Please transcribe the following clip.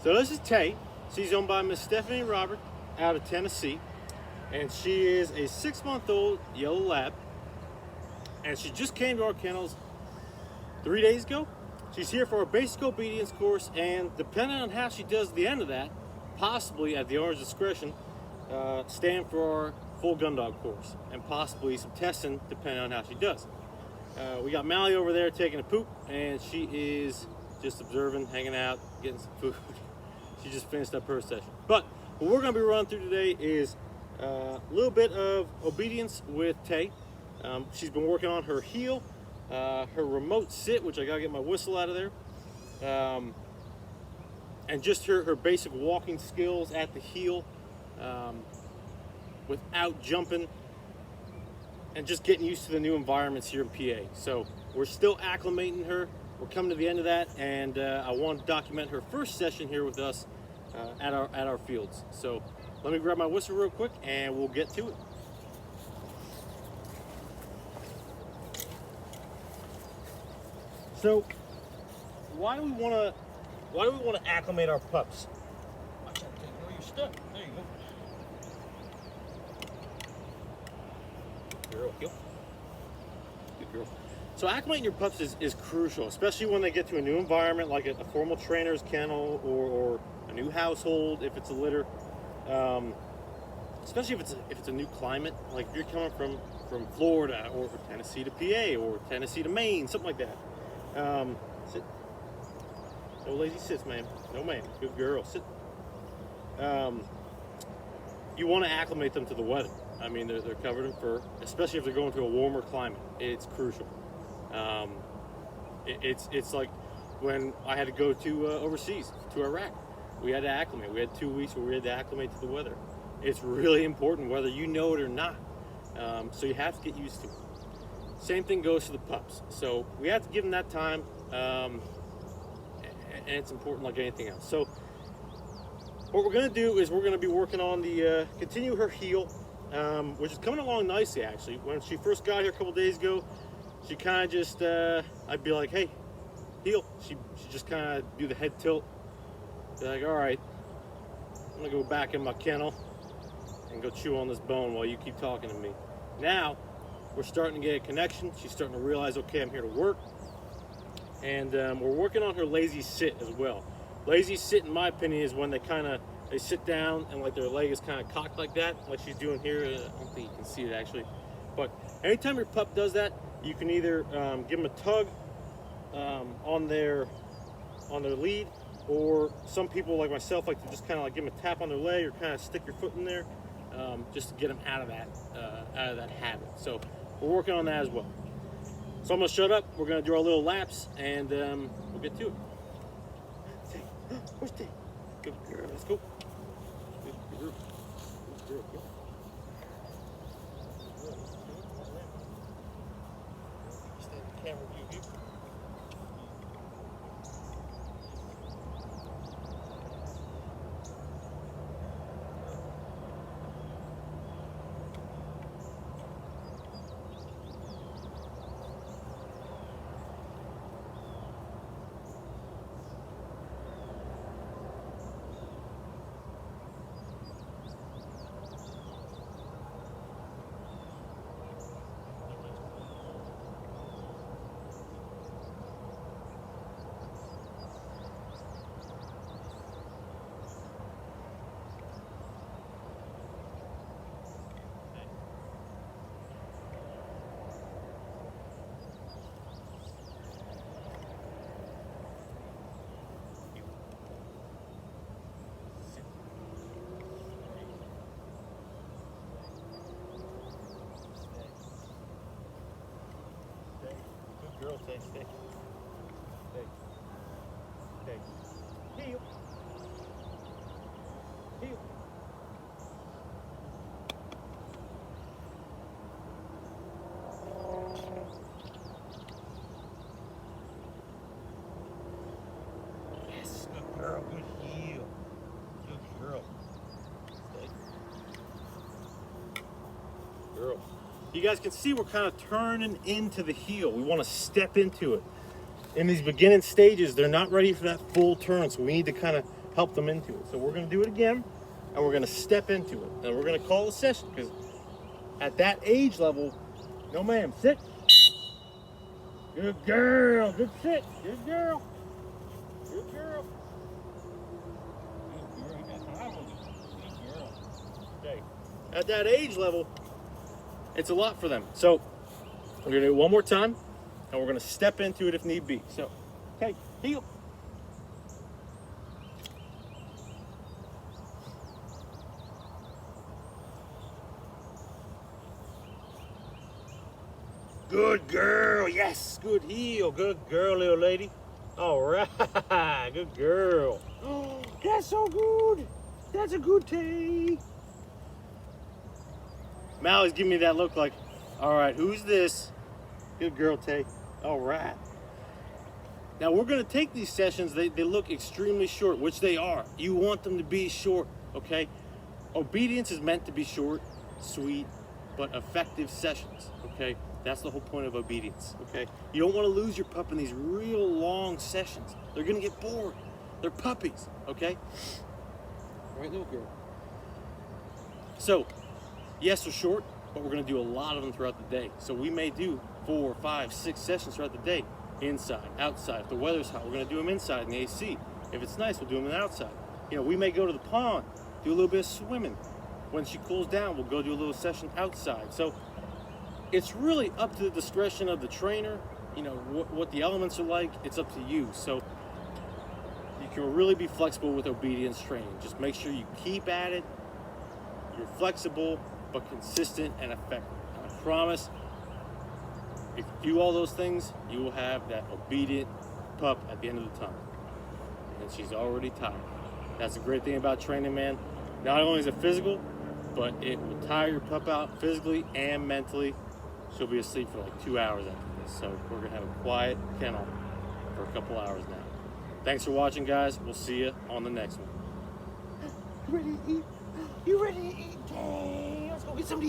So this is Tay. She's owned by Miss Stephanie Robert out of Tennessee. And she is a 6-month-old yellow lab. And she just came to our kennels 3 days ago. She's here for a basic obedience course, and depending on how she does at the end of that, possibly at the owner's discretion, stand for our full gun dog course, and possibly some testing depending on how she does. We got Mally over there taking a poop, and she is just observing, hanging out, getting some food. She just finished up her session. But what we're going to be running through today is a little bit of obedience with Tay. She's been working on her heel, her remote sit, which I gotta get my whistle out of there, and just her basic walking skills at the heel, without jumping, and just getting used to the new environments here in PA. So we're still acclimating her. We're coming to the end of that, and I want to document her first session here with us at our fields. So let me grab my whistle real quick, and we'll get to it. So, why do we want to acclimate our pups? Watch out, girl, you're stuck. There you go. Good girl, heel. Good girl. So acclimating your pups is crucial, especially when they get to a new environment like a formal trainer's kennel or a new household if it's a litter. Especially if it's a new climate, like if you're coming from Florida or Tennessee to PA or Tennessee to Maine, something like that. Sit. No lazy sits, ma'am. No, ma'am. Good girl. Sit. You want to acclimate them to the weather. I mean, they're covered in fur, especially if they're going to a warmer climate. It's crucial. It's like when I had to go to overseas, to Iraq. We had to acclimate. We had 2 weeks where we had to acclimate to the weather. It's really important whether you know it or not. So you have to get used to it. Same thing goes to the pups. So we have to give them that time, and it's important like anything else. So what we're going to do is we're going to be working on the continue her heel, which is coming along nicely actually. When she first got here a couple days ago, she kind of just I'd be like, hey, heel. She just kind of do the head tilt. Be like, all right, I'm gonna go back in my kennel and go chew on this bone while you keep talking to me. Now we're starting to get a connection. She's starting to realize, okay, I'm here to work. And we're working on her lazy sit as well. Lazy sit, in my opinion, is when they sit down and like their leg is kind of cocked like that, like she's doing here. I don't think you can see it actually. But anytime your pup does that, you can either give them a tug on their lead, or some people like myself like to just kind of like give them a tap on their leg or kind of stick your foot in there, just to get them out of that habit. So we're working on that as well. So I'm gonna shut up. We're gonna do our little laps, and we'll get to it. Tay, where's Tay? Good girl. Let's go. Good girl. Good girl. Go. Stand the camera view here. Girl, stay. Heel. Yes, good girl, good heel. Good girl. Stay. Girl. You guys can see we're kind of turning into the heel. We want to step into it. In these beginning stages, they're not ready for that full turn, so we need to kind of help them into it. So we're going to do it again, and we're going to step into it, and we're going to call a session, because at that age level, no ma'am, sit. Good girl, good sit, good girl, good girl. Okay. At that age level, it's a lot for them. So we're gonna do it one more time, and we're gonna step into it if need be. So, okay, heel. Good girl, yes, good heel, good girl, little lady. All right, good girl. Oh, that's so good. That's a good day. Mally's giving me that look like, all right, who's this? Good girl, Tay. All right. Now we're gonna take these sessions, they look extremely short, which they are. You want them to be short, okay? Obedience is meant to be short, sweet, but effective sessions, okay? That's the whole point of obedience, okay? You don't wanna lose your pup in these real long sessions. They're gonna get bored. They're puppies, okay? All right, little girl. So, yes, they're short, but we're gonna do a lot of them throughout the day. So we may do 4, 5, 6 sessions throughout the day. Inside, outside. If the weather's hot, we're gonna do them inside in the AC. If it's nice, we'll do them outside. You know, we may go to the pond, do a little bit of swimming. When she cools down, we'll go do a little session outside. So it's really up to the discretion of the trainer. You know, what the elements are like, it's up to you. So you can really be flexible with obedience training. Just make sure you keep at it. You're flexible, but consistent and effective. And I promise, if you do all those things, you will have that obedient pup at the end of the tunnel. And she's already tired. That's the great thing about training, man. Not only is it physical, but it will tire your pup out physically and mentally. She'll be asleep for like 2 hours after this. So we're gonna have a quiet kennel for a couple hours now. Thanks for watching, guys. We'll see you on the next one. You ready to eat? You ready to eat? Dang, let's go get somebody.